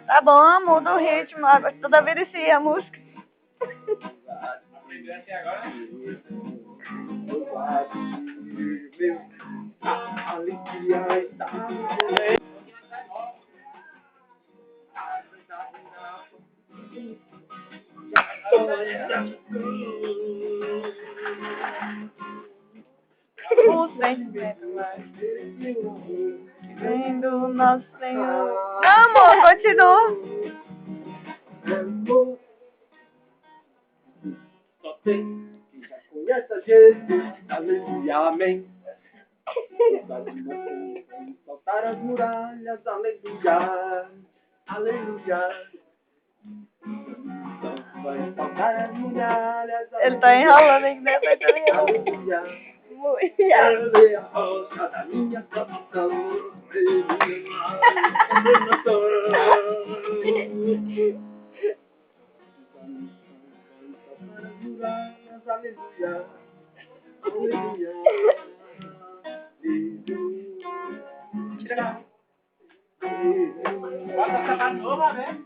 Tá bom, muda o ritmo. Agora toda vez inicia a música. Aprendeu até agora? A alegria está O sentimento mais vem do nosso Senhor. Não, amor, continua. Só tem quem já conhece a Jesus. Aleluia, amém. Saltar as muralhas, aleluia, aleluia. Vai saltar as muralhas, aleluia. Ele tá enrolando aí, né? Vai também. Aleluia. Muito. Ela é a rocha da minha salvação. Aleluia, aleluia. Bota essa nova, né?